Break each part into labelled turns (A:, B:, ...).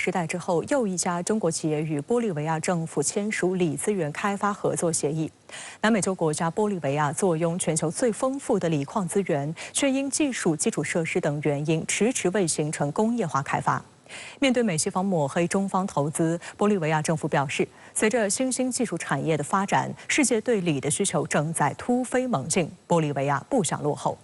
A: 时代之后，又一家中国企业与玻利维亚政府签署锂资源开发合作协议。南美洲国家玻利维亚坐拥全球最丰富的锂矿资源，却因技术、基础设施等原因，迟迟未形成工业化开发。面对美西方抹黑中方投资，玻利维亚政府表示，随着新兴技术产业的发展，世界对锂的需求正在突飞猛进，玻利维亚不想落后。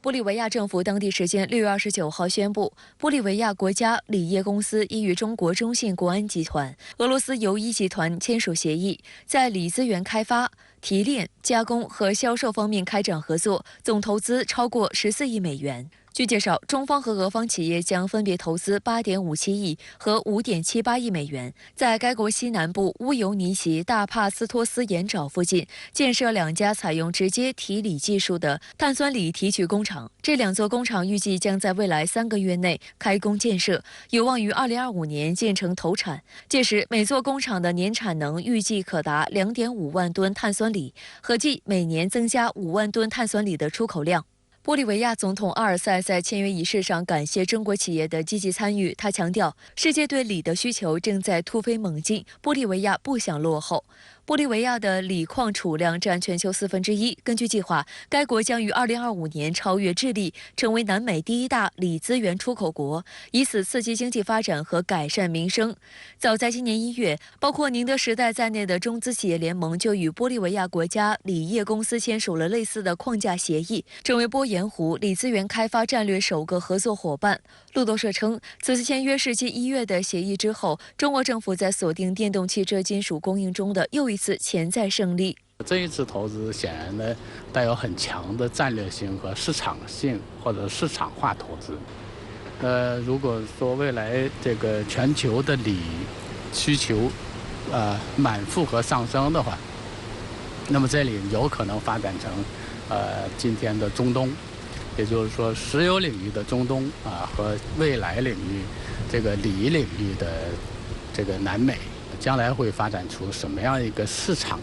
B: 玻利维亚政府当地时间6月29号宣布，玻利维亚国家锂业公司已与中国中信国安集团、俄罗斯尤伊集团签署协议，在锂资源开发、提炼、加工和销售方面开展合作，总投资超过14亿美元。据介绍，中方和俄方企业将分别投资8.57亿和5.78亿美元，在该国西南部乌尤尼奇大帕斯托斯盐沼附近建设2家采用直接提锂技术的碳酸锂提取工厂。这2座工厂预计将在未来3个月内开工建设，有望于2025年建成投产。届时，每座工厂的年产能预计可达2.5万吨碳酸锂，合计每年增加5万吨碳酸锂的出口量。玻利维亚总统阿尔塞在签约仪式上感谢中国企业的积极参与。他强调，世界对锂的需求正在突飞猛进，玻利维亚不想落后。玻利维亚的锂矿储量占全球1/4。根据计划，该国将于2025年超越智利，成为南美第1大锂资源出口国，以此刺激经济发展和改善民生。早在今年1月，包括宁德时代在内的中资企业联盟就与玻利维亚国家锂业公司签署了类似的框架协议，成为波盐湖锂资源开发战略首个合作伙伴。路透社称，此次签约是继1月的协议之后，中国政府在锁定电动汽车金属供应中的又一次潜在胜利。
C: 这一次投资显然呢带有很强的战略性和市场性或者市场化投资。如果说未来这个全球的锂需求满负荷上升的话，那么这里有可能发展成今天的中东，也就是说石油领域的中东和未来领域这个锂领域的这个南美，将来会发展出什么样一个市场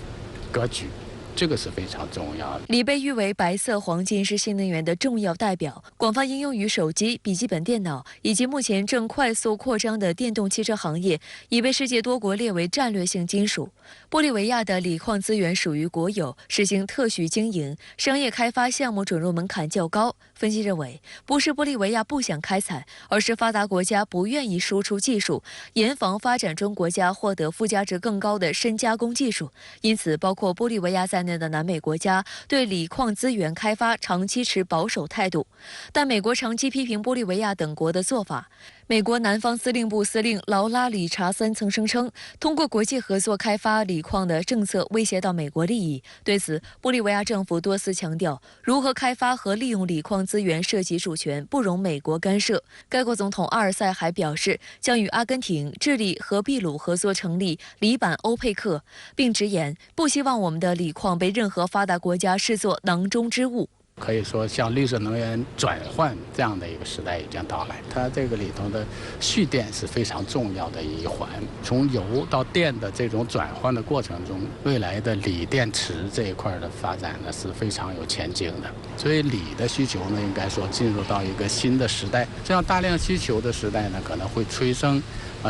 C: 格局，这个是非常重要的。
B: 锂被誉为白色黄金，是新能源的重要代表，广泛应用于手机、笔记本电脑以及目前正快速扩张的电动汽车行业，已被世界多国列为战略性金属。玻利维亚的锂矿资源属于国有，实行特许经营，商业开发项目准入门槛较高。分析认为，不是玻利维亚不想开采，而是发达国家不愿意输出技术，严防发展中国家获得附加值更高的深加工技术。因此，包括玻利维亚在内的南美国家对锂矿资源开发长期持保守态度。但美国长期批评玻利维亚等国的做法。美国南方司令部司令劳拉·理查森曾声称，通过国际合作开发锂矿的政策威胁到美国利益。对此，玻利维亚政府多次强调，如何开发和利用锂矿资源涉及主权，不容美国干涉。该国总统阿尔塞还表示，将与阿根廷、智利和秘鲁合作成立锂版欧佩克，并直言不希望我们的锂矿被任何发达国家视作囊中之物。
C: 可以说，像绿色能源转换这样的一个时代已经到来，它这个里头的蓄电是非常重要的一环。从油到电的这种转换的过程中，未来的锂电池这一块的发展呢是非常有前景的。所以锂的需求呢，应该说进入到一个新的时代。这样大量需求的时代呢，可能会催生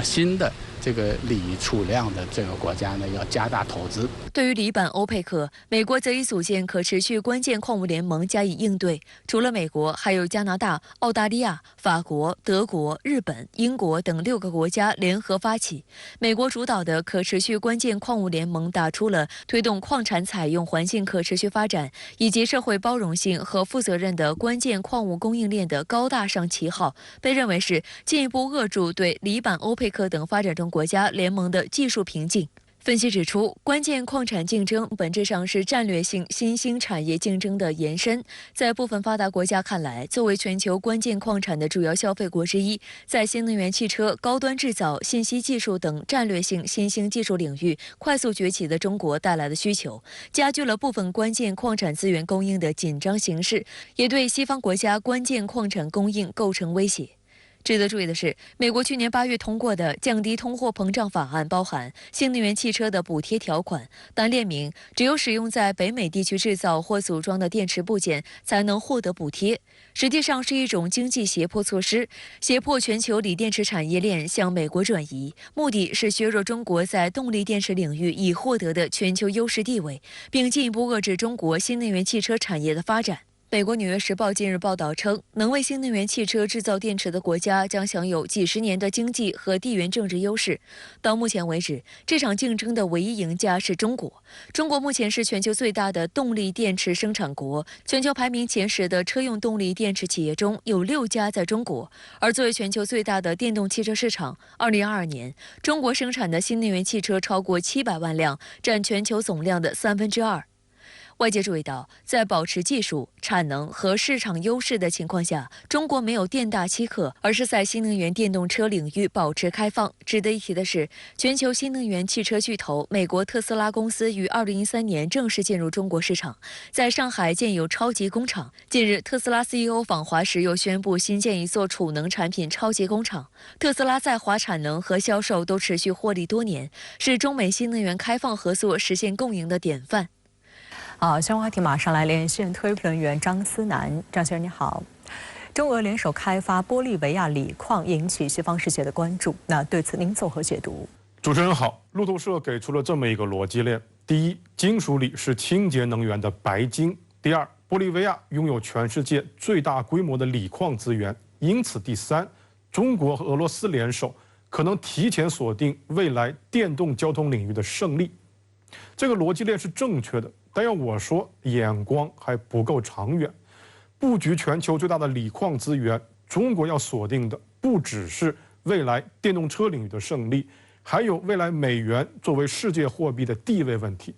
C: 新的这个锂储量的这个国家呢，要加大投资。
B: 对于锂版欧佩克，美国则已组建可持续关键矿物联盟加以应对。除了美国，还有加拿大、澳大利亚、法国、德国、日本、英国等6个国家联合发起。美国主导的可持续关键矿物联盟打出了推动矿产采用环境可持续发展以及社会包容性和负责任的关键矿物供应链的高大上旗号，被认为是进一步扼住对锂版欧佩克等发展中国家联盟的技术瓶颈。分析指出，关键矿产竞争本质上是战略性新兴产业竞争的延伸。在部分发达国家看来，作为全球关键矿产的主要消费国之一，在新能源汽车、高端制造、信息技术等战略性新兴技术领域快速崛起的中国带来的需求，加剧了部分关键矿产资源供应的紧张形势，也对西方国家关键矿产供应构成威胁。值得注意的是，美国去年8月通过的降低通货膨胀法案包含新能源汽车的补贴条款，但列明只有使用在北美地区制造或组装的电池部件才能获得补贴，实际上是一种经济胁迫措施，胁迫全球锂电池产业链向美国转移，目的是削弱中国在动力电池领域已获得的全球优势地位，并进一步遏制中国新能源汽车产业的发展。美国《纽约时报》近日报道称，能为新能源汽车制造电池的国家将享有几十年的经济和地缘政治优势。到目前为止，这场竞争的唯一赢家是中国。中国目前是全球最大的动力电池生产国，全球排名前10的车用动力电池企业中有6家在中国。而作为全球最大的电动汽车市场，2022年，中国生产的新能源汽车超过700万辆，占全球总量的2/3。外界注意到，在保持技术、产能和市场优势的情况下，中国没有店大欺客，而是在新能源电动车领域保持开放。值得一提的是，全球新能源汽车巨头美国特斯拉公司于2013年正式进入中国市场，在上海建有超级工厂。近日，特斯拉 CEO 访华时又宣布新建一座储能产品超级工厂。特斯拉在华产能和销售都持续获利多年，是中美新能源开放合作实现共赢的典范。
A: 好，相关话题马上来连线推论员张思南。张先生你好，中俄联手开发玻利维亚锂矿，引起西方世界的关注。那对此您作何解读？
D: 主持人好，路透社给出了这么一个逻辑链：第一，金属锂是清洁能源的白金；第二，玻利维亚拥有全世界最大规模的锂矿资源；因此，第三，中国和俄罗斯联手可能提前锁定未来电动交通领域的胜利。这个逻辑链是正确的。但要我说，眼光还不够长远。布局全球最大的锂矿资源，中国要锁定的不只是未来电动车领域的胜利，还有未来美元作为世界货币的地位问题。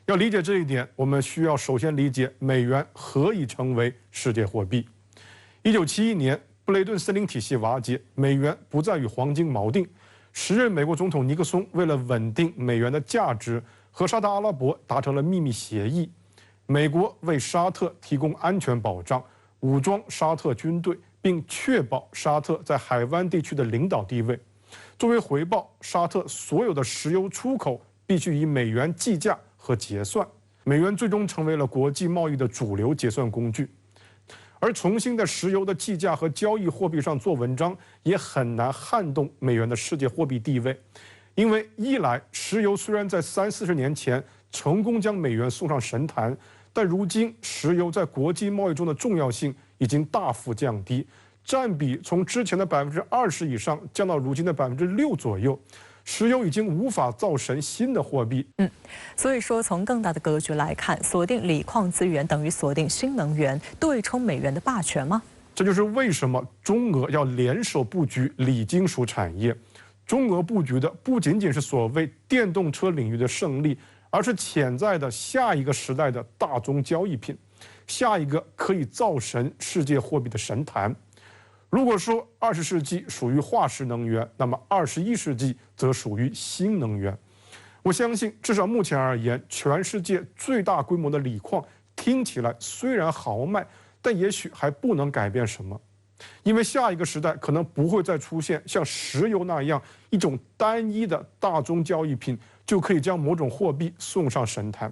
D: 要理解这一点，我们需要首先理解美元何以成为世界货币。1971年，布雷顿森林体系瓦解，美元不再与黄金锚定。时任美国总统尼克松为了稳定美元的价值，和沙特阿拉伯达成了秘密协议，美国为沙特提供安全保障，武装沙特军队，并确保沙特在海湾地区的领导地位。作为回报，沙特所有的石油出口必须以美元计价和结算，美元最终成为了国际贸易的主流结算工具。而重新在石油的计价和交易货币上做文章，也很难撼动美元的世界货币地位。因为一来，石油虽然在30-40年前成功将美元送上神坛，但如今石油在国际贸易中的重要性已经大幅降低，占比从之前的20%以上降到如今的6%左右。石油已经无法造成新的货币。
A: 所以说从更大的格局来看，锁定锂矿资源等于锁定新能源，对冲美元的霸权吗？
D: 这就是为什么中俄要联手布局锂金属产业。中俄布局的不仅仅是所谓电动车领域的胜利，而是潜在的下一个时代的大宗交易品，下一个可以造神世界货币的神坛。如果说20世纪属于化石能源，那么21世纪则属于新能源。我相信，至少目前而言，全世界最大规模的锂矿听起来虽然豪迈，但也许还不能改变什么。因为下一个时代可能不会再出现像石油那样一种单一的大宗交易品就可以将某种货币送上神坛，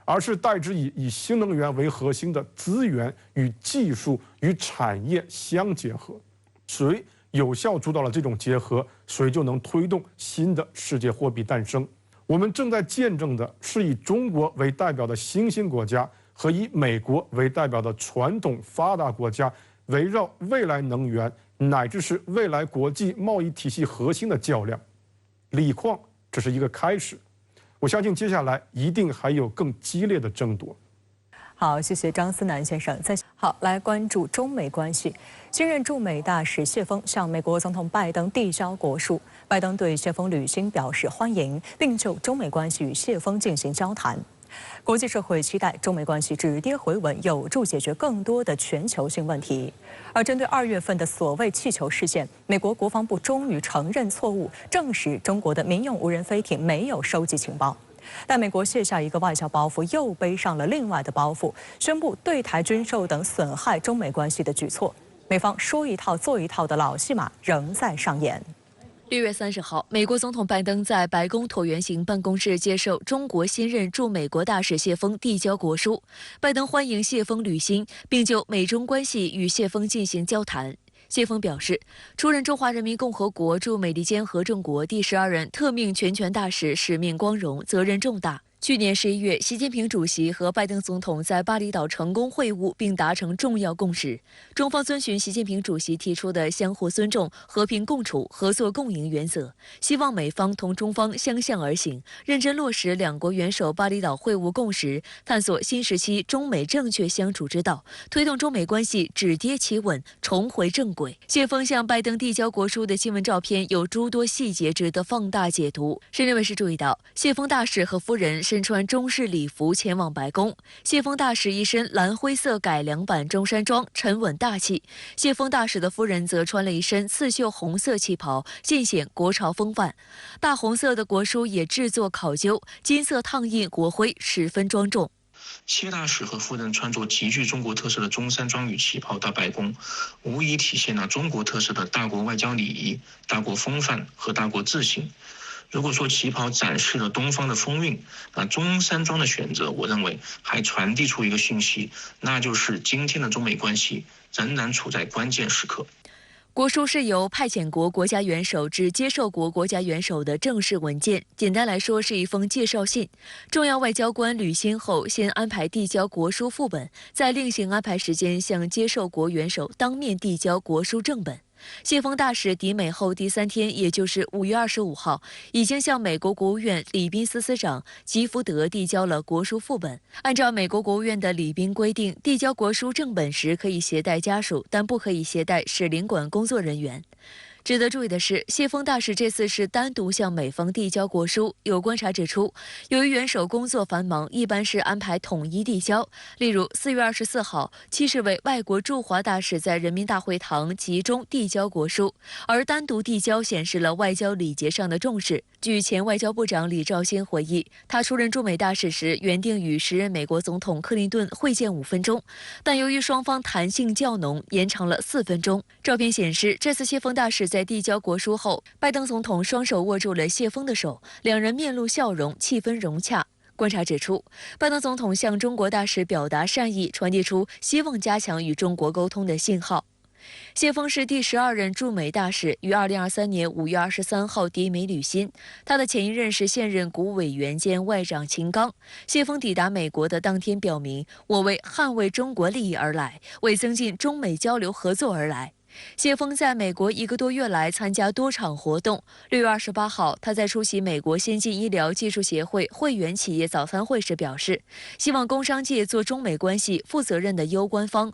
D: 而是代之以新能源为核心的资源与技术与产业相结合。谁有效主导了这种结合，谁就能推动新的世界货币诞生。我们正在见证的是以中国为代表的新兴国家和以美国为代表的传统发达国家围绕未来能源乃至是未来国际贸易体系核心的较量。锂矿只是一个开始，我相信接下来一定还有更激烈的争夺。
A: 好，谢谢张思南先生。好，来关注中美关系。新任驻美大使谢峰向美国总统拜登递交国书，拜登对谢峰履新表示欢迎，并就中美关系与谢峰进行交谈。国际社会期待中美关系止跌回稳，有助解决更多的全球性问题。而针对2月份的所谓气球事件，美国国防部终于承认错误，证实中国的民用无人飞艇没有收集情报。但美国卸下一个外交包袱，又背上了另外的包袱，宣布对台军售等损害中美关系的举措。美方说一套做一套的老戏码仍在上演。
B: 6月30号，美国总统拜登在白宫椭圆形办公室接受中国新任驻美国大使谢峰递交国书。拜登欢迎谢峰履新，并就美中关系与谢峰进行交谈。谢峰表示，出任中华人民共和国驻美利坚合众国第12任特命全权大使使命光荣，责任重大。去年11月，习近平主席和拜登总统在巴厘岛成功会晤，并达成重要共识。中方遵循习近平主席提出的相互尊重、和平共处、合作共赢原则，希望美方同中方相向而行，认真落实两国元首巴厘岛会晤共识，探索新时期中美正确相处之道，推动中美关系止跌企稳，重回正轨。谢峰向拜登递交国书的新闻照片有诸多细节值得放大解读。深圳卫视注意到，谢峰大使和夫人身穿中式礼服前往白宫。谢峰大使一身蓝灰色改良版中山装，沉稳大气；谢峰大使的夫人则穿了一身刺绣红色旗袍，尽显国潮风范。大红色的国书也制作考究，金色烫印国徽，十分庄重。
E: 谢大使和夫人穿着极具中国特色的中山装与旗袍到白宫，无疑体现了中国特色的大国外交礼仪、大国风范和大国自信。如果说旗袍展示了东方的风韵，那中山装的选择，我认为还传递出一个讯息，那就是今天的中美关系仍然处在关键时刻。
B: 国书是由派遣国国家元首至接受国国家元首的正式文件，简单来说是一封介绍信。重要外交官履新后，先安排递交国书副本，再另行安排时间向接受国元首当面递交国书正本。谢峰大使抵美后第3天，也就是5月25号，已经向美国国务院礼宾司司长吉福德递交了国书副本。按照美国国务院的礼宾规定，递交国书正本时可以携带家属，但不可以携带使领馆工作人员。值得注意的是，谢峰大使这次是单独向美方递交国书。有观察指出，由于元首工作繁忙，一般是安排统一递交。例如4月24号，70位外国驻华大使在人民大会堂集中递交国书，而单独递交显示了外交礼节上的重视。据前外交部长李肇兴回忆，他出任驻美大使时，原定与时任美国总统克林顿会见5分钟，但由于双方谈性较浓，延长了4分钟。照片显示，这次谢峰大使在递交国书后，拜登总统双手握住了谢峰的手，两人面露笑容，气氛融洽。观察指出，拜登总统向中国大使表达善意，传递出希望加强与中国沟通的信号。谢峰是第12任驻美大使，于2023年5月23号抵美履新。他的前一任是现任国务委员兼外长秦刚。谢峰抵达美国的当天表明，我为捍卫中国利益而来，为增进中美交流合作而来。谢峰在美国1个多月来参加多场活动。6月28号，他在出席美国先进医疗技术协会会员企业早餐会时表示，希望工商界做中美关系负责任的攸关方，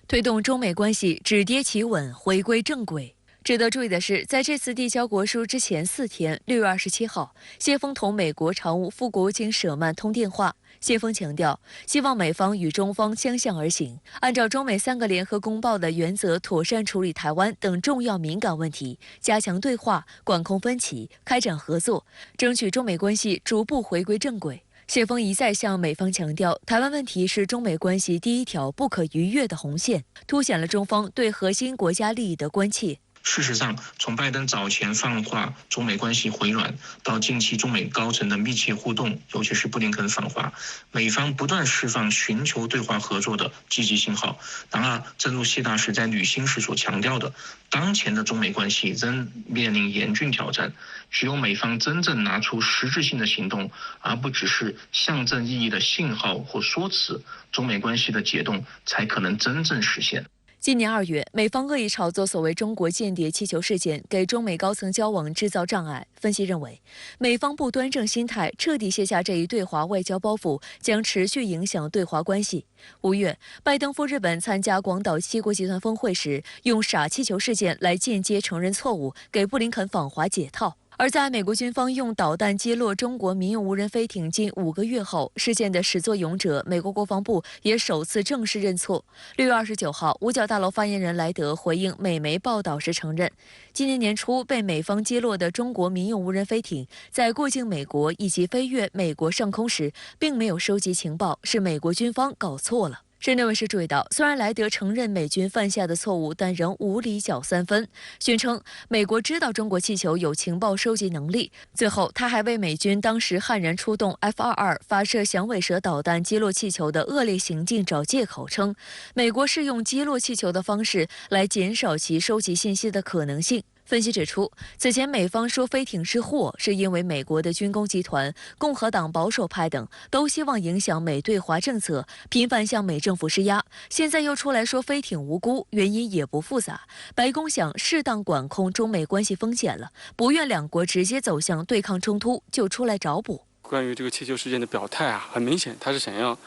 B: 推动中美关系止跌企稳，回归正轨。值得注意的是，在这次递交国书之前4天，6月27号，谢峰同美国常务副国务卿舍曼通电话。谢峰强调，希望美方与中方相向而行，按照中美3个联合公报的原则，妥善处理台湾等重要敏感问题，加强对话，管控分歧，开展合作，争取中美关系逐步回归正轨。谢峰一再向美方强调，台湾问题是中美关系第一条不可逾越的红线，凸显了中方对核心国家利益的关切。
E: 事实上，从拜登早前放话中美关系回暖，到近期中美高层的密切互动，尤其是布林肯访华，美方不断释放寻求对话合作的积极信号。然而，正如谢大使在履新时所强调的，当前的中美关系仍面临严峻挑战，只有美方真正拿出实质性的行动，而不只是象征意义的信号或说辞，中美关系的解冻才可能真正实现。
B: 今年2月，美方恶意炒作所谓中国间谍气球事件，给中美高层交往制造障碍。分析认为，美方不端正心态，彻底卸下这一对华外交包袱，将持续影响对华关系。5月，拜登赴日本参加广岛7国集团峰会时，用傻气球事件来间接承认错误，给布林肯访华解套。而在美国军方用导弹击落中国民用无人飞艇近5个月后，事件的始作俑者美国国防部也首次正式认错。6月29号，五角大楼发言人莱德回应美媒报道时承认，今年年初被美方击落的中国民用无人飞艇在过境美国以及飞越美国上空时，并没有收集情报，是美国军方搞错了。深圳卫视注意到，虽然莱德承认美军犯下的错误，但仍无理搅三分，宣称美国知道中国气球有情报收集能力。最后，他还为美军当时悍然出动 F-22发射响尾蛇导弹击落气球的恶劣行径找借口，称美国是用击落气球的方式来减少其收集信息的可能性。分析指出，此前美方说飞艇是祸，是因为美国的军工集团、共和党保守派等都希望影响美对华政策，频繁向美政府施压。现在又出来说飞艇无辜，原因也不复杂。白宫想适当管控中美关系风险了，不愿两国直接走向对抗冲突，就出来找补。
F: 关于这个气球事件的表态啊，很明显，他是想要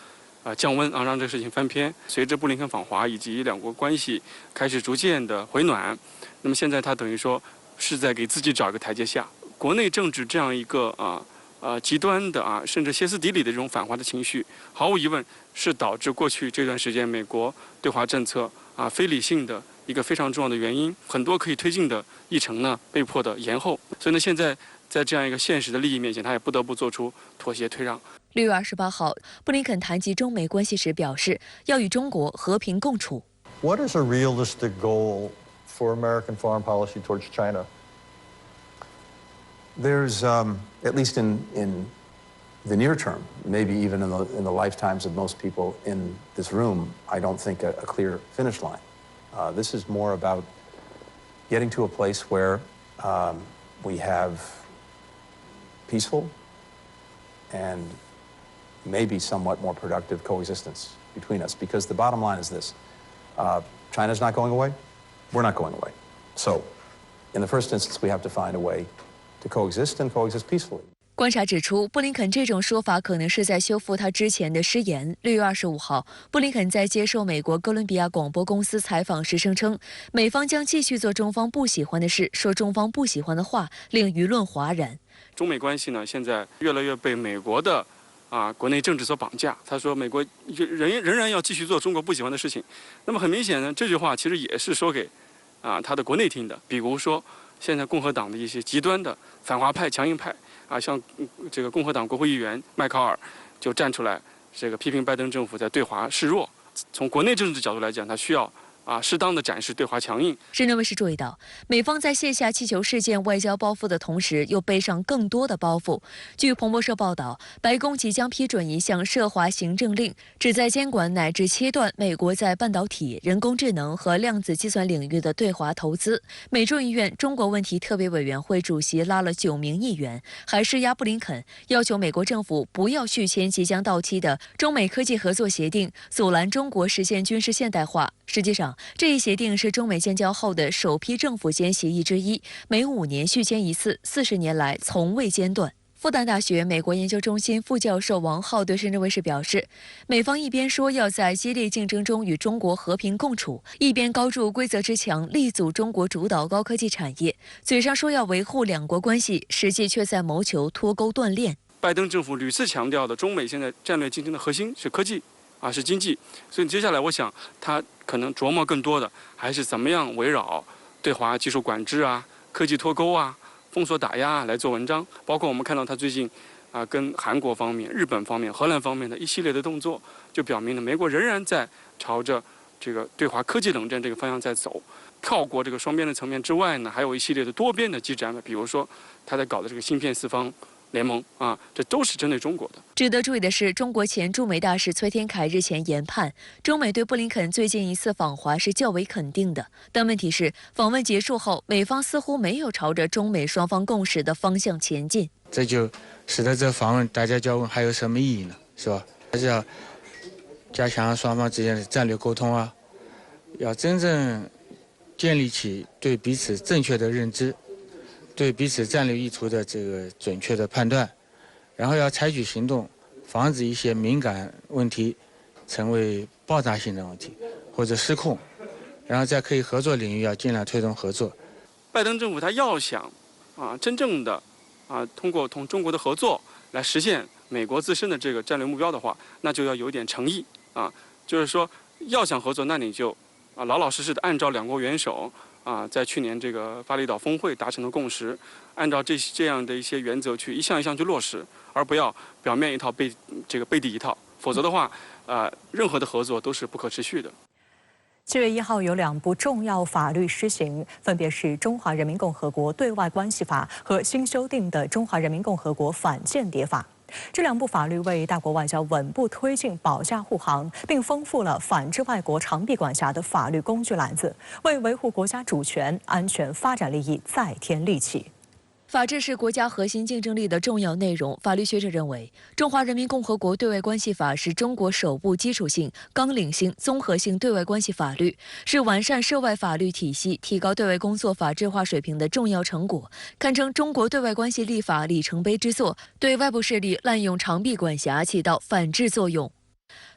F: 降温啊，让这个事情翻篇。随着布林肯访华以及两国关系开始逐渐的回暖，那么现在他等于说是在给自己找一个台阶下。国内政治这样一个极端的甚至歇斯底里的这种反华的情绪，毫无疑问是导致过去这段时间美国对华政策非理性的一个非常重要的原因。很多可以推进的议程呢被迫的延后，所以呢现在在这样一个现实的利益面前，他也不得不做出妥协退让。
B: 6月28号，布林肯谈及中美关系时表示，要与中国和平共处。
G: What is a realistic goal for American foreign policy towards China? There's, at least in the near term, maybe even in the lifetimes of most people in this room, I don't think a clear finish line. This is more about getting to a place where we have peaceful and maybe somewhat more productive coexistence between us. Because the bottom line is this. China's not going away. We're not going away. So, in the first instance, we have to find a way to coexist and coexist peacefully.
B: 观察指出，布林肯这种说法可能是在修复他之前的失言。6月25号，布林肯在接受美国哥伦比亚广播公司采访时声称，美方将继续做中方不喜欢的事，说中方不喜欢的话，令舆论哗然。
F: 中美关系呢，现在越来越被美国的国内政治所绑架。他说美国仍然要继续做中国不喜欢的事情。那么很明显呢，这句话其实也是说给他的国内听的。比如说，现在共和党的一些极端的反华派、强硬派像这个共和党国会议员麦考尔就站出来，这个批评拜登政府在对华示弱。从国内政治角度来讲，他需要适当的展示对华强硬。
B: 深圳卫视注意到，美方在卸下气球事件外交包袱的同时，又背上更多的包袱。据彭博社报道，白宫即将批准一项涉华行政令，旨在监管乃至切断美国在半导体、人工智能和量子计算领域的对华投资。美众议院中国问题特别委员会主席拉了9名议员，还施压布林肯，要求美国政府不要续签即将到期的中美科技合作协定，阻拦中国实现军事现代化。实际上，这一协定是中美建交后的首批政府间协议之一，每5年续签一次，40年来从未间断。复旦大学美国研究中心副教授王浩对深圳卫视表示，美方一边说要在激烈竞争中与中国和平共处，一边高筑规则之墙，力阻中国主导高科技产业，嘴上说要维护两国关系，实际却在谋求脱钩断链。
F: 拜登政府屡次强调的，中美现在战略竞争的核心是科技是经济，所以接下来我想他可能琢磨更多的还是怎么样围绕对华技术管制科技脱钩封锁打压来做文章。包括我们看到他最近跟韩国方面、日本方面、荷兰方面的一系列的动作，就表明了美国仍然在朝着这个对华科技冷战这个方向在走。跳过这个双边的层面之外呢，还有一系列的多边的机制安排，比如说他在搞的这个芯片4方联盟这都是针对中国的。
B: 值得注意的是，中国前驻美大使崔天凯日前研判，中美对布林肯最近一次访华是较为肯定的。但问题是，访问结束后，美方似乎没有朝着中美双方共识的方向前进。
H: 这就使得这访问大家就要问还有什么意义呢？是吧？还是要加强双方之间的战略沟通要真正建立起对彼此正确的认知，对彼此战略意图的这个准确的判断，然后要采取行动，防止一些敏感问题成为爆炸性的问题或者失控，然后在可以合作领域要尽量推动合作。
F: 拜登政府他要想真正的通过同中国的合作来实现美国自身的这个战略目标的话，那就要有点诚意就是说要想合作，那你就老老实实的按照两国元首在去年这个巴厘岛峰会达成的共识，按照这样的一些原则去一项一项去落实，而不要表面一套背地一套。否则的话，任何的合作都是不可持续的。
A: 7月1号有2部重要法律施行，分别是《中华人民共和国对外关系法》和新修订的《中华人民共和国反间谍法》。这2部法律为大国外交稳步推进保驾护航，并丰富了反制外国长臂管辖的法律工具篮子，为维护国家主权、安全、发展利益再添利器。
B: 法治是国家核心竞争力的重要内容。法律学者认为，《中华人民共和国对外关系法》是中国首部基础性、纲领性、综合性对外关系法律，是完善涉外法律体系、提高对外工作法治化水平的重要成果，堪称中国对外关系立法里程碑之作，对外部势力滥用长臂管辖起到反制作用。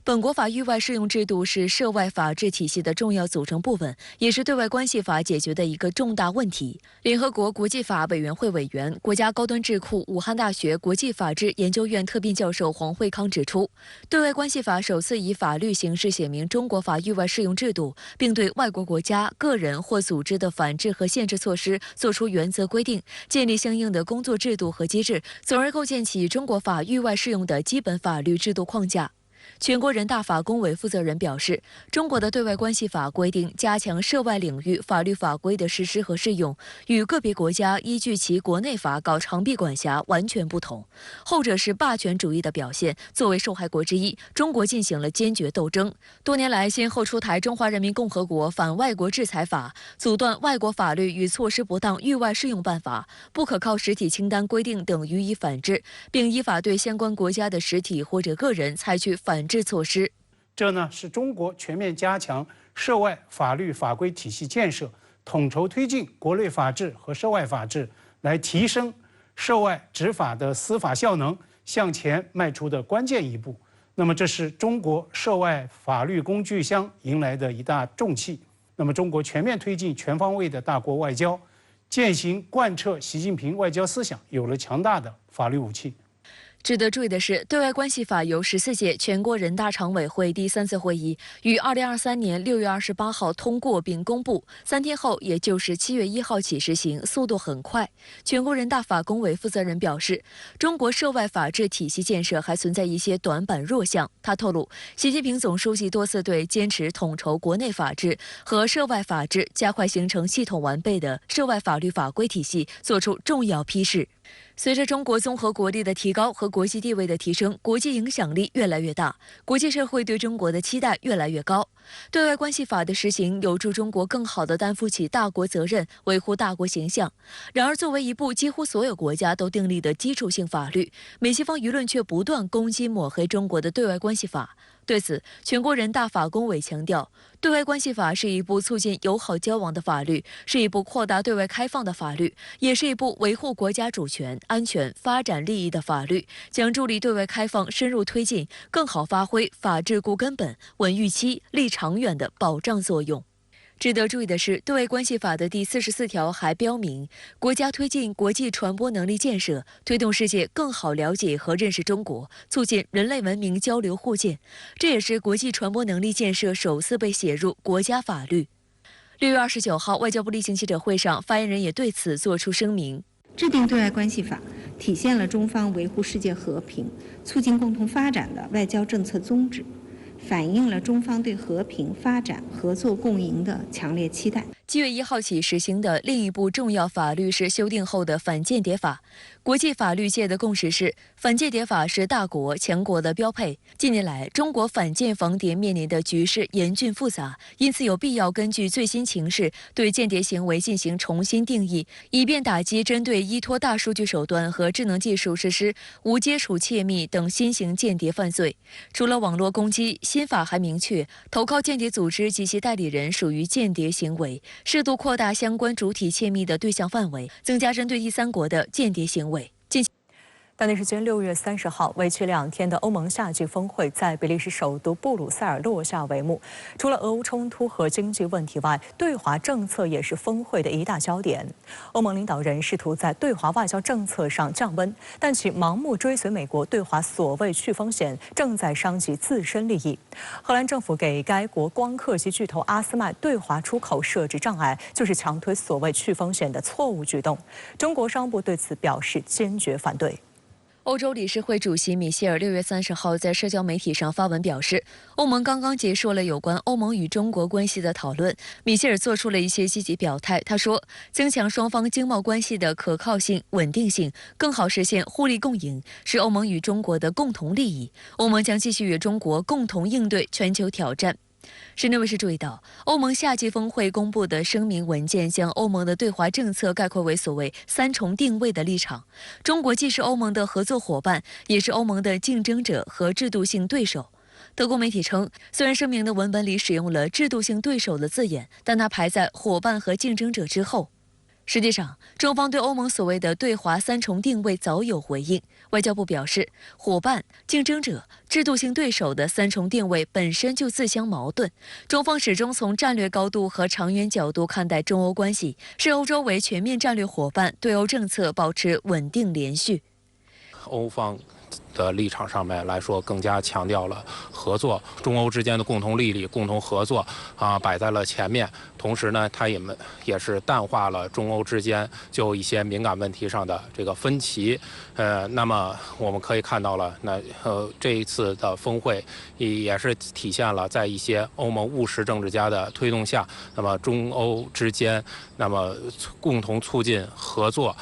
B: 本国法域外适用制度是涉外法治体系的重要组成部分，也是对外关系法解决的一个重大问题。联合国国际法委员会委员、国家高端智库武汉大学国际法治研究院特聘教授黄惠康指出，对外关系法首次以法律形式写明中国法域外适用制度，并对外国国家、个人或组织的反制和限制措施作出原则规定，建立相应的工作制度和机制，从而构建起中国法域外适用的基本法律制度框架。全国人大法工委负责人表示，中国的对外关系法规定加强涉外领域法律法规的实施和适用，与个别国家依据其国内法搞长臂管辖完全不同。后者是霸权主义的表现。作为受害国之一，中国进行了坚决斗争。多年来，先后出台《中华人民共和国反外国制裁法》、《阻断外国法律与措施不当域外适用办法》、《不可靠实体清单规定》等予以反制，并依法对相关国家的实体或者个人采取反制措施。
I: 这呢是中国全面加强涉外法律法规体系建设，统筹推进国内法治和涉外法治，来提升涉外执法的司法效能，向前迈出的关键一步。那么这是中国涉外法律工具箱迎来的一大重器。那么中国全面推进全方位的大国外交，践行贯彻习近平外交思想，有了强大的法律武器。
B: 值得注意的是，对外关系法由14届全国人大常委会第3次会议于2023年6月28号通过并公布，3天后，也就是7月1号起实行，速度很快。全国人大法工委负责人表示，中国涉外法治体系建设还存在一些短板弱项。他透露，习近平总书记多次对坚持统筹国内法治和涉外法治，加快形成系统完备的涉外法律法规体系作出重要批示。随着中国综合国力的提高和国际地位的提升，国际影响力越来越大，国际社会对中国的期待越来越高。对外关系法的实行有助中国更好地担负起大国责任，维护大国形象。然而，作为一部几乎所有国家都订立的基础性法律，美西方舆论却不断攻击抹黑中国的对外关系法。对此，全国人大法工委强调，对外关系法是一部促进友好交往的法律，是一部扩大对外开放的法律，也是一部维护国家主权、安全、发展利益的法律，将助力对外开放深入推进，更好发挥法治固根本、稳预期、立长远的保障作用。值得注意的是，对外关系法的第44条还标明，国家推进国际传播能力建设，推动世界更好了解和认识中国，促进人类文明交流互鉴。这也是国际传播能力建设首次被写入国家法律。6月29号，外交部例行记者会上，发言人也对此作出声明。
J: 制定对外关系法，体现了中方维护世界和平、促进共同发展的外交政策宗旨，反映了中方对和平、发展、合作共赢的强烈期待。
B: 7月1号起实行的另一部重要法律是修订后的反间谍法。国际法律界的共识是，反间谍法是大国强国的标配。近年来，中国反间防谍面临的局势严峻复杂，因此有必要根据最新情势，对间谍行为进行重新定义，以便打击针对依托大数据手段和智能技术实施无接触窃密等新型间谍犯罪。除了网络攻击，新法还明确，投靠间谍组织及其代理人属于间谍行为，适度扩大相关主体窃密的对象范围，增加针对第三国的间谍行为。
A: 当地时间6月30号，为期2天的欧盟夏季峰会在比利时首都布鲁塞尔落下帷幕。除了俄乌冲突和经济问题外，对华政策也是峰会的一大焦点。欧盟领导人试图在对华外交政策上降温，但其盲目追随美国对华所谓去风险，正在伤及自身利益。荷兰政府给该国光刻机巨头阿斯麦对华出口设置障碍，就是强推所谓去风险的错误举动。中国商务部对此表示坚决反对。
B: 欧洲理事会主席米歇尔6月30号在社交媒体上发文表示，欧盟刚刚结束了有关欧盟与中国关系的讨论。米歇尔做出了一些积极表态，他说，增强双方经贸关系的可靠性、稳定性，更好实现互利共赢，是欧盟与中国的共同利益。欧盟将继续与中国共同应对全球挑战。深圳卫视注意到，欧盟夏季峰会公布的声明文件将欧盟的对华政策概括为所谓三重定位的立场。中国既是欧盟的合作伙伴，也是欧盟的竞争者和制度性对手。德国媒体称，虽然声明的文本里使用了制度性对手的字眼，但它排在伙伴和竞争者之后。实际上，中方对欧盟所谓的对华三重定位早有回应。外交部表示，伙伴、竞争者、制度性对手的三重定位本身就自相矛盾。中方始终从战略高度和长远角度看待中欧关系，视欧洲为全面战略伙伴，对欧政策保持稳定连续。
K: 欧方的立场上面来说，更加强调了合作，中欧之间的共同利益、共同合作摆在了前面。同时呢，它也是淡化了中欧之间就一些敏感问题上的这个分歧。那么我们可以看到了，这一次的峰会也是体现了在一些欧盟务实政治家的推动下，那么中欧之间共同促进合作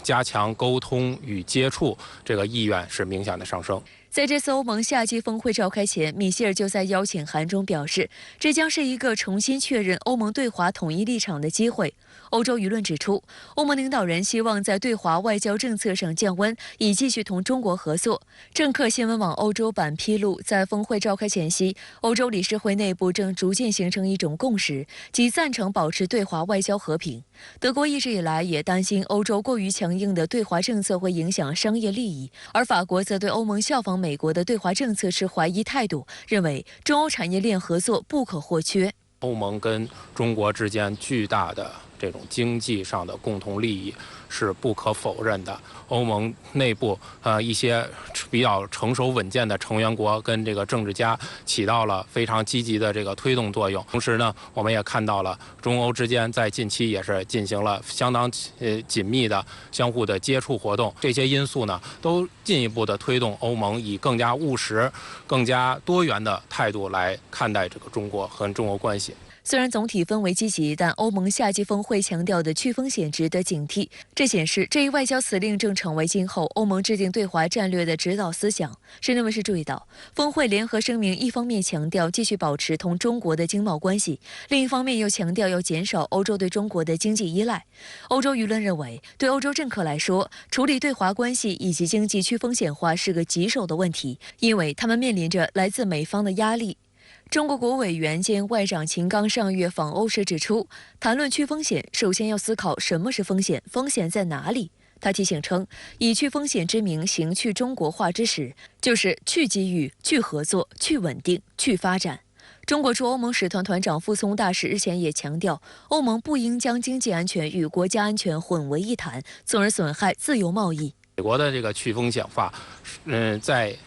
K: 加强沟通与接触这个意愿是明显的上升。
B: 在这次欧盟夏季峰会召开前，米歇尔就在邀请函中表示，这将是一个重新确认欧盟对华统一立场的机会。欧洲舆论指出，欧盟领导人希望在对华外交政策上降温，以继续同中国合作。政客新闻网欧洲版披露，在峰会召开前夕，欧洲理事会内部正逐渐形成一种共识，即赞成保持对华外交和平。德国一直以来也担心欧洲过于强硬的对华政策会影响商业利益，而法国则对欧盟效仿美国的对华政策持怀疑态度，认为中欧产业链合作不可或缺。
K: 欧盟跟中国之间巨大的这种经济上的共同利益是不可否认的。欧盟内部一些比较成熟稳健的成员国跟这个政治家起到了非常积极的这个推动作用。同时呢，我们也看到了中欧之间在近期也是进行了相当紧密的相互的接触活动。这些因素呢，都进一步的推动欧盟以更加务实、更加多元的态度来看待这个中国和中欧关系。
B: 虽然总体氛围积极，但欧盟夏季峰会强调的去风险值得警惕。这显示这一外交辞令正成为今后欧盟制定对华战略的指导思想。深圳卫视注意到，峰会联合声明一方面强调继续保持同中国的经贸关系，另一方面又强调要减少欧洲对中国的经济依赖。欧洲舆论认为，对欧洲政客来说，处理对华关系以及经济去风险化是个棘手的问题，因为他们面临着来自美方的压力。中国国委员兼外长秦刚上月访欧时指出，谈论去风险，首先要思考什么是风险，风险在哪里。他提醒称，以去风险之名行去中国化之实，就是去机遇、去合作、去稳定、去发展。中国驻欧盟使团团长傅聪大使日前也强调，欧盟不应将经济安全与国家安全混为一谈，从而损害自由贸易。
K: 美国的这个去风险化，在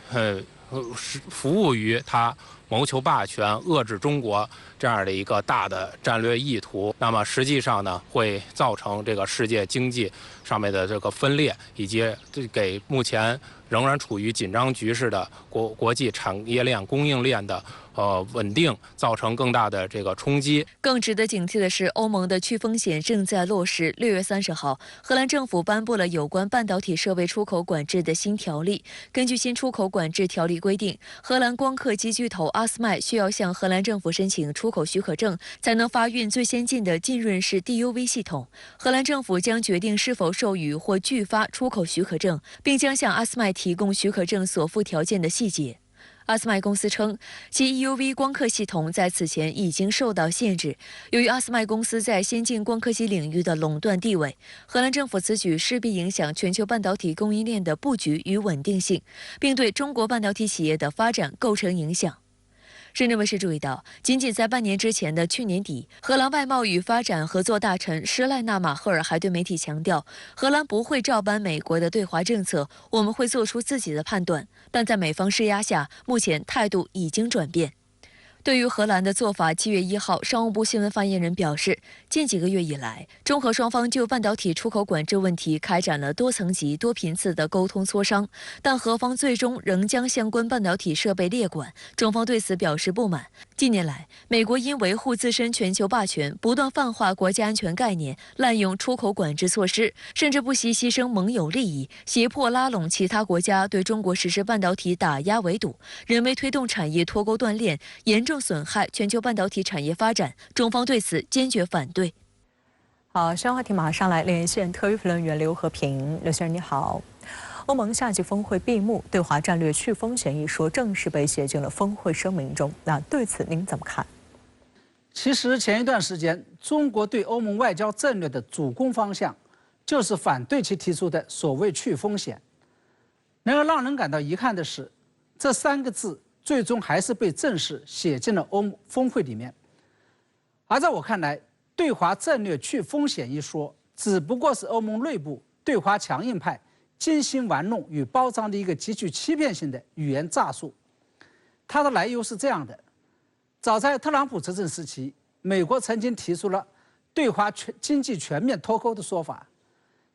K: 服务于它谋求霸权、遏制中国这样的一个大的战略意图，那么实际上呢，会造成这个世界经济上面的这个分裂，以及给目前仍然处于紧张局势的国际产业链、供应链的稳定造成更大的这个冲击。
B: 更值得警惕的是，欧盟的去风险正在落实。6月30号，荷兰政府颁布了有关半导体设备出口管制的新条例。根据新出口管制条例规定，荷兰光刻机巨头阿斯麦需要向荷兰政府申请出口许可证，才能发运最先进的浸润式 DUV 系统。荷兰政府将决定是否授予或拒发出口许可证，并将向阿斯麦提供许可证所附条件的细节。阿斯麦公司称，其 EUV 光刻系统在此前已经受到限制。由于阿斯麦公司在先进光刻机领域的垄断地位，荷兰政府此举势必影响全球半导体供应链的布局与稳定性，并对中国半导体企业的发展构成影响。深圳卫视注意到，仅仅在半年之前的去年底，荷兰外贸与发展合作大臣施赖纳马赫尔还对媒体强调，荷兰不会照搬美国的对华政策，我们会做出自己的判断。但在美方施压下，目前态度已经转变。对于荷兰的做法，7月1号，商务部新闻发言人表示，近几个月以来，中荷双方就半导体出口管制问题开展了多层级、多频次的沟通磋商，但荷方最终仍将相关半导体设备列管，中方对此表示不满。近年来，美国因维护自身全球霸权，不断泛化国家安全概念，滥用出口管制措施，甚至不惜牺牲盟友利益，胁迫拉拢其他国家对中国实施半导体打压围堵，人为推动产业脱钩断链，严重损害全球半导体产业发展，中方对此坚决反对。
A: 好，相关话题马上来连线特约评论员刘和平，刘先生你好。欧盟夏季峰会闭幕，对华战略去风险一说正式被写进了峰会声明中。那对此您怎么看？
L: 其实前一段时间，中国对欧盟外交战略的主攻方向，就是反对其提出的所谓去风险。然而让人感到遗憾的是，这3个字最终还是被正式写进了欧盟峰会里面。而在我看来，对华战略去风险一说，只不过是欧盟内部对华强硬派精心玩弄与包装的一个极具欺骗性的语言诈术。它的来由是这样的：早在特朗普执政时期，美国曾经提出了对华经济全面脱钩的说法，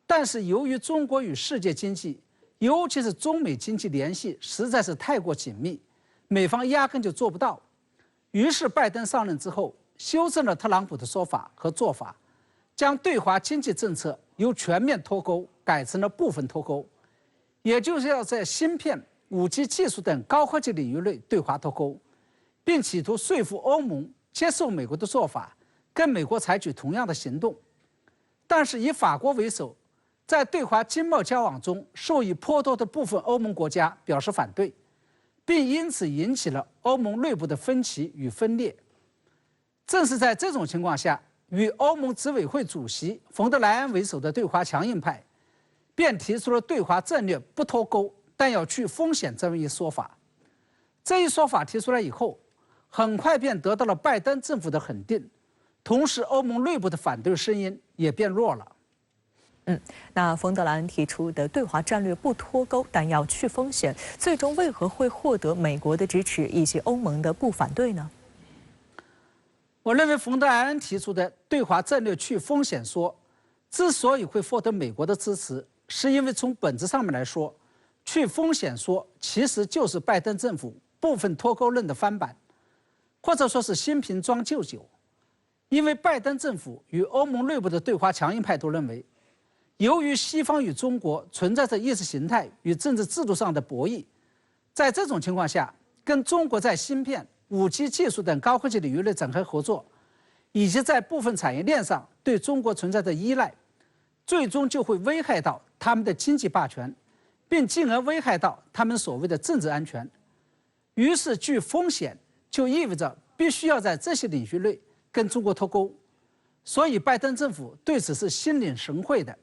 L: 但是由于中国与世界经济，尤其是中美经济联系实在是太过紧密，美方压根就做不到。于是拜登上任之后，修正了特朗普的说法和做法，将对华经济政策由全面脱钩改成了部分脱钩，也就是要在芯片、5G 技术等高科技领域内对华脱钩，并企图说服欧盟接受美国的做法，跟美国采取同样的行动。但是以法国为首，在对华经贸交往中受益颇多的部分欧盟国家表示反对，并因此引起了欧盟内部的分歧与分裂。正是在这种情况下，与欧盟执委会主席冯德莱恩为首的对华强硬派，便提出了对华战略不脱钩，但要去风险这么一说法。这一说法提出来以后，很快便得到了拜登政府的肯定，同时欧盟内部的反对声音也变弱了。
A: 那冯德莱恩提出的对华战略不脱钩，但要去风险，最终为何会获得美国的支持以及欧盟的不反对呢？
L: 我认为冯德莱恩提出的对华战略去风险说，之所以会获得美国的支持，是因为从本质上面来说，去风险说其实就是拜登政府部分脱钩论的翻版，或者说是新瓶装旧酒。因为拜登政府与欧盟内部的对华强硬派都认为，由于西方与中国存在着意识形态与政治制度上的博弈，在这种情况下，跟中国在芯片、5G 技术等高科技领域内展开合作，以及在部分产业链上对中国存在的依赖，最终就会危害到他们的经济霸权，并进而危害到他们所谓的政治安全。于是据风险就意味着必须要在这些领域内跟中国脱钩，所以拜登政府对此是心领神会的。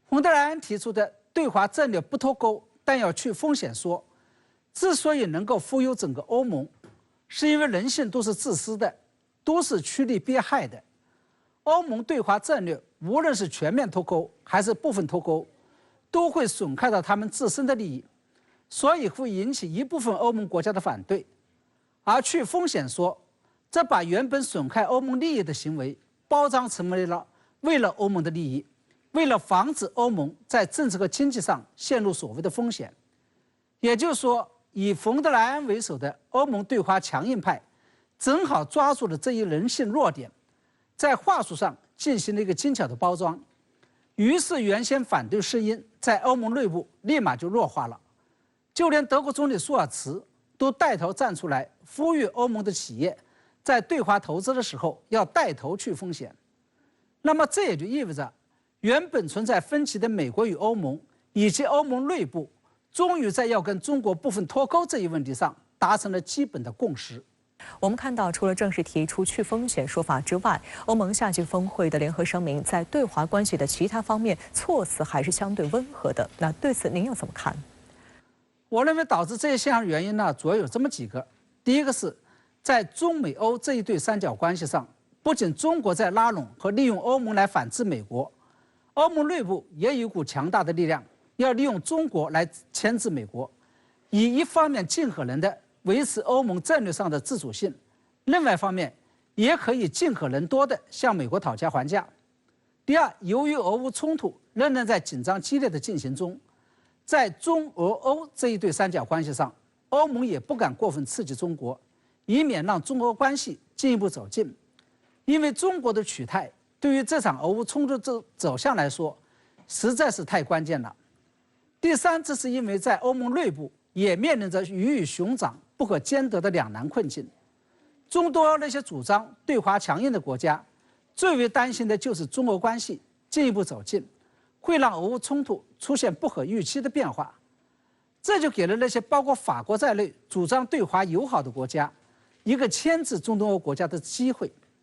L: 冯德莱恩提出的对华战略不脱钩，但要去风险说，之所以能够忽悠整个欧盟，是因为人性都是自私的，都是趋利避害的。欧盟对华战略无论是全面脱钩还是部分脱钩，都会损害到他们自身的利益，所以会引起一部分欧盟国家的反对。而去风险说，这把原本损害欧盟利益的行为包装成为了为了欧盟的利益，为了防止欧盟在政治和经济上陷入所谓的风险。也就是说，以冯德莱恩为首的欧盟对华强硬派正好抓住了这一人性弱点，在话术上进行了一个精巧的包装，于是原先反对声音在欧盟内部立马就弱化了。就连德国总理舒尔茨都带头站出来呼吁欧盟的企业在对华投资的时候要带头去风险。那么这也就意味着，原本存在分歧的美国与欧盟以及欧盟内部，终于在要跟中国部分脱钩这一问题上达成了基本的共识。
A: 我们看到，除了正式提出去风险说法之外，欧盟夏季峰会的联合声明在对华关系的其他方面措辞还是相对温和的。那对此您又怎么看？
L: 我认为导致这些现象原因呢，主要有这么几个。第一个是在中美欧这一对三角关系上，不仅中国在拉拢和利用欧盟来反制美国，欧盟内部也有一股强大的力量要利用中国来牵制美国，以一方面尽可能的维持欧盟战略上的自主性，另外一方面，也可以尽可能多地向美国讨价还价。第二，由于俄乌冲突仍然在紧张激烈的进行中，在中俄欧这一对三角关系上，欧盟也不敢过分刺激中国，以免让中俄关系进一步走近。因为中国的取态对于这场俄乌冲突走向来说，实在是太关键了。第三，这是因为在欧盟内部也面临着鱼与熊掌不可兼得的两难困境。众多那些主张对华强硬的国家，最为担心的就是中俄关系进一步走近，会让俄乌冲突出现不可预期的变化。这就给了那些包括法国在内主张对华友好的国家一个牵制中东欧国家的机会。